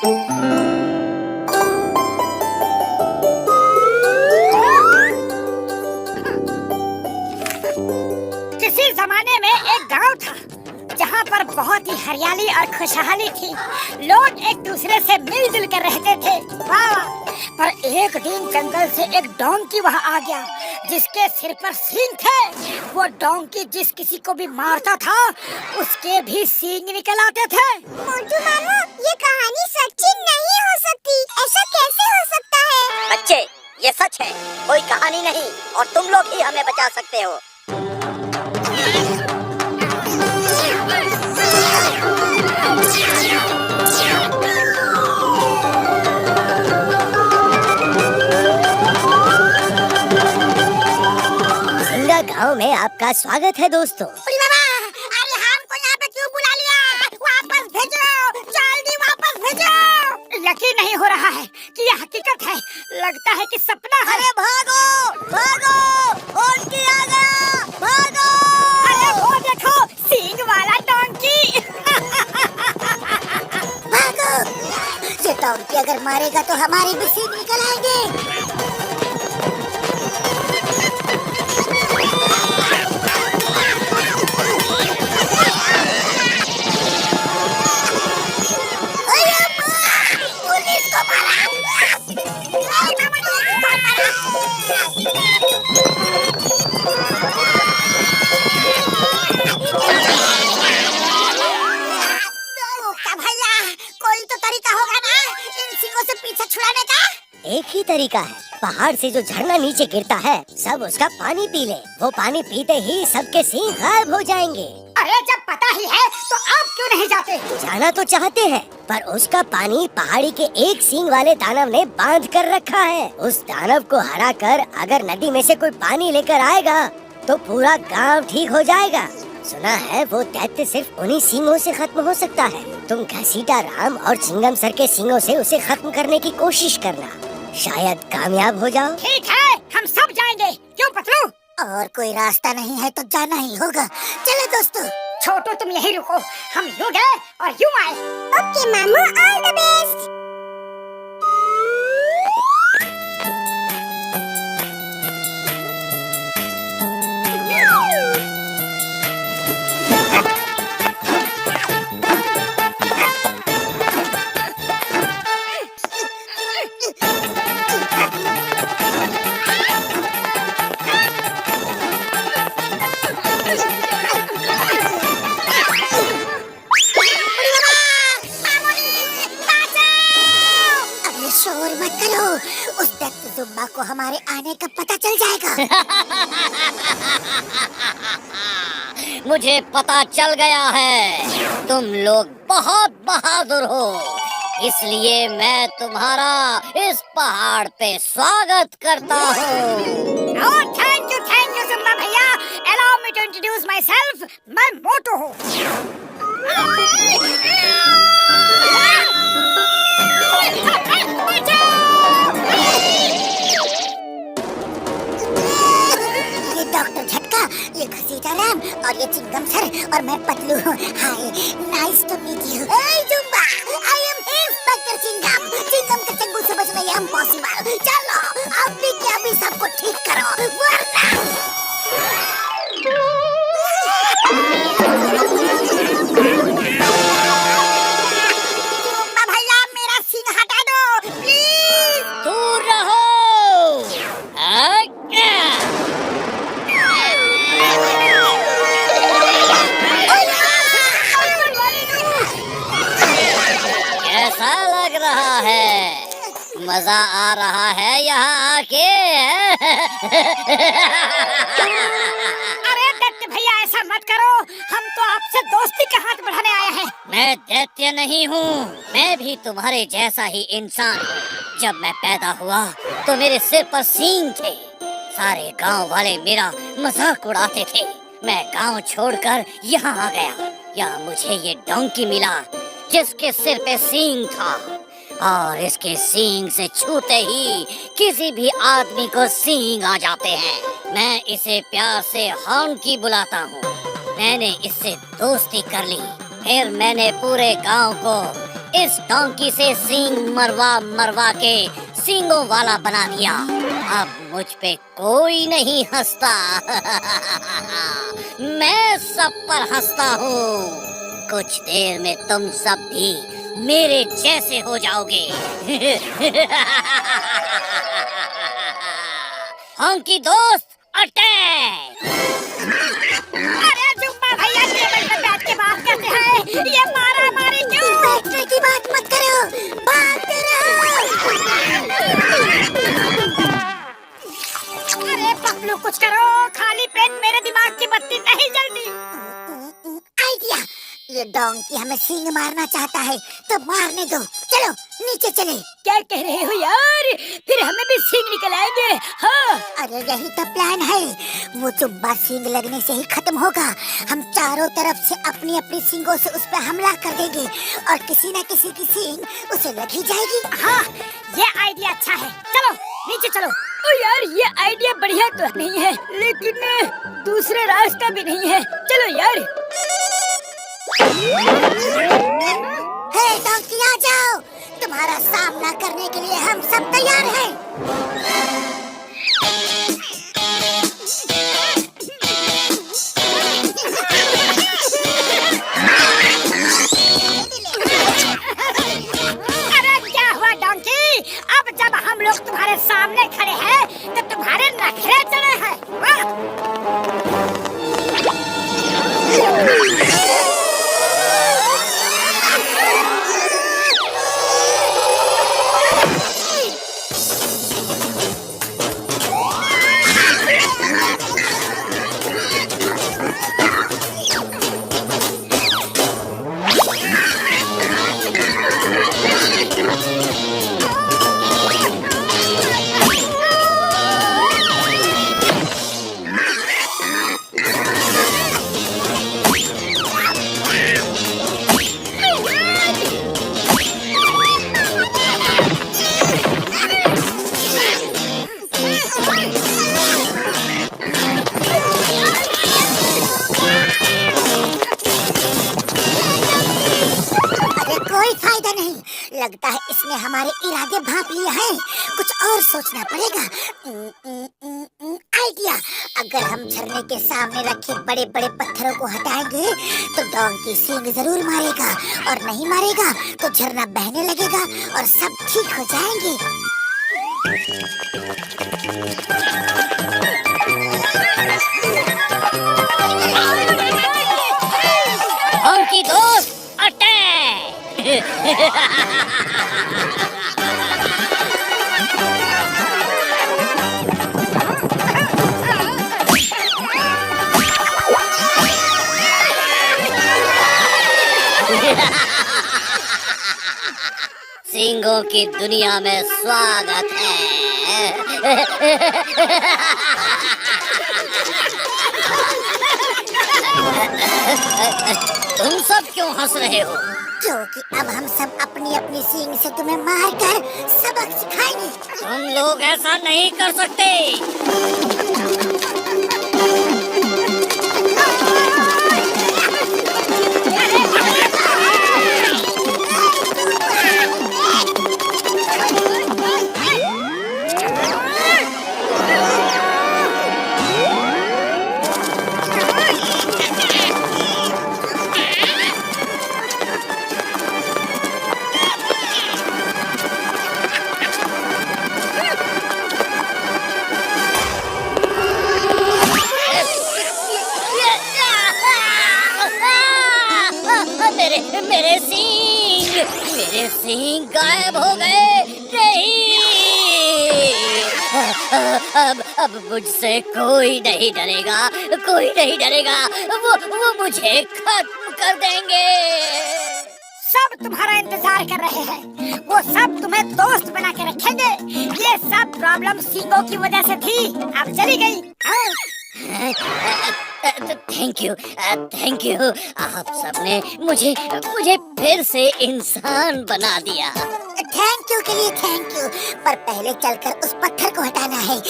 किसी जमाने में एक गांव था जहां पर बहुत ही हरियाली और खुशहाली थी। लोग एक दूसरे से मिलजुल कर रहते थे। वाह! पर एक दिन जंगल से एक डोंकी वहां आ गया जिसके सिर पर सींग थे। वो डोंकी जिस किसी को भी मारता था उसके भी सींग निकल आते थे। मोटू मामू, ये कहानी सच्ची नहीं हो सकती। ऐसा कैसे हो सकता है? बच्चे, ये सच है, कोई कहानी नहीं, और तुम लोग ही हमें बचा सकते हो। सिंगा गांव में आपका स्वागत है दोस्तों। अरे हमको यहाँ पे क्यों बुला लिया? वापस भेजो, जल्दी वापस भेजो। यकीन नहीं हो रहा है कि यह हकीकत है। लगता है कि सपना है। अरे भागो, भागो, डोंकी आ गया, भागो! अरे वो देखो, सींग वाला डोंकी। भागो! ये डोंकी अगर मारेगा तो हमारी भी सींग निकल आएंगे। एक ही तरीका है, पहाड़ से जो झरना नीचे गिरता है सब उसका पानी पी ले। वो पानी पीते ही सबके सींग गायब हो जाएंगे। अरे जब पता ही है तो आप क्यों नहीं जाते? जाना तो चाहते हैं, पर उसका पानी पहाड़ी के एक सींग वाले दानव ने बांध कर रखा है। उस दानव को हरा कर अगर नदी में से कोई पानी लेकर आएगा तो पूरा गांव ठीक हो जाएगा। सुना है वो दैत्य सिर्फ उन्हीं सींगों से खत्म हो सकता है। तुम घसीटा राम और चिंगम सर के सींगों से उसे खत्म करने की कोशिश करना, शायद कामयाब हो जाओ। ठीक है, हम सब जाएंगे। क्यों पतलू? और कोई रास्ता नहीं है तो जाना ही होगा। चलो दोस्तों। छोटू तुम यहीं रुको, हम यूं गए और यूं आए। ओके मामू, ऑल द बेस्ट। शोर मत करो, उस दैत्य जुम्बा को हमारे आने का पता चल जाएगा। मुझे पता चल गया है, तुम लोग बहुत बहादुर हो, इसलिए मैं तुम्हारा इस पहाड़ पे स्वागत करता हूँ। थैंक यू जुम्बा भैया। Allow me to introduce myself. मैं मोटू हूँ। ये डॉक्टर झटका, ये घसीटा राम और ये चिंगम सर और मैं पतलू हूँ। Hi, nice to meet you. Hey Jumba, I am inspector Chingum. Chingum के चंगुल से बचना ये इम्पॉसिबल। चलो अभी के अभी सबको ठीक करो, वरना भैया मेरा सींग हटा दो प्लीज। दूर रहो। कैसा लग रहा है? मजा आ रहा है यहाँ आके? अरे दैत्य भैया ऐसा मत करो, हम तो आपसे दोस्ती का हाथ बढ़ाने आए हैं। मैं दैत्य नहीं हूँ, मैं भी तुम्हारे जैसा ही इंसान हूँ। जब मैं पैदा हुआ तो मेरे सिर पर सींग थे। सारे गांव वाले मेरा मजाक उड़ाते थे। मैं गांव छोड़कर यहाँ आ गया। यहाँ मुझे ये डोंकी मिला जिसके सिर पे सींग था, और इसके सींग से छूते ही किसी भी आदमी को सींग आ जाते हैं। मैं इसे प्यार से हॉन्की बुलाता हूँ। मैंने इससे दोस्ती कर ली, फिर मैंने पूरे गांव को इस डोंकी से सींग मरवा मरवा के सींगों वाला बना दिया। अब मुझ पे कोई नहीं हंसता। मैं सब पर हंसता हूँ। कुछ देर में तुम सब भी मेरे जैसे हो जाओगे। हॉन्की दोस्त अटैक! अरे जुम्मा भैया टेबल पे बैठ के बात करते हैं, ये मारा मारी क्यों? बैठने की बात मत करो, भागते रहो। अरे पपलू कुछ करो, खाली पेट मेरे दिमाग की बत्ती नहीं जलती। आइडिया, ये डोंकी हमें सींग मारना चाहता है तो मारने दो। चलो नीचे चले। क्या कह रहे हो यार? फिर हमें भी सींग निकल आएंगे। हाँ अरे यही तो प्लान है। वो जुब्बा सींग लगने से ही खत्म होगा। हम चारों तरफ से अपनी अपनी सींगों से उस पर हमला कर देंगे और किसी न किसी की सींग उसे लग ही जाएगी। हाँ, ये आइडिया अच्छा है। चलो नीचे चलो। ओ यार, ये आइडिया बढ़िया तो नहीं है, लेकिन दूसरा रास्ता भी नहीं है। चलो यार। हे डोंकी, आ जाओ, तुम्हारा सामना करने के लिए हम सब तैयार हैं। अरे क्या हुआ डोंकी? अब जब हम लोग तुम्हारे सामने खड़े हैं तो तुम्हारे नखरे चढ़े हैं। वाह! लगता है इसने हमारे इरादे भांप लिए हैं। कुछ और सोचना पड़ेगा। आइडिया, अगर हम झरने के सामने रखे बड़े बड़े पत्थरों को हटाएंगे तो डोंकी सींग जरूर मारेगा, और नहीं मारेगा तो झरना बहने लगेगा और सब ठीक हो जाएंगे। डोंकी दोस्त अटैक! सिंगों की दुनिया में स्वागत है। तुम सब क्यों हंस रहे हो? क्योंकि अब हम सब अपनी अपनी सींग से तुम्हें मारकर सबक सिखाएंगे। तुम लोग ऐसा नहीं कर सकते। मेरे सींग गायब हो गए। नहीं, अब मुझसे कोई नहीं डरेगा, कोई नहीं डरेगा। वो मुझे खत्म कर देंगे। सब तुम्हारा इंतजार कर रहे हैं। वो सब तुम्हें दोस्त बना के रखेंगे। ये सब प्रॉब्लम सींगों की वजह से थी, अब चली गई। Thank you. आप सबने मुझे फिर से इंसान बना दिया। थैंक यू के लिए थैंक यू, पर पहले चलकर उस पत्थर को हटाना है।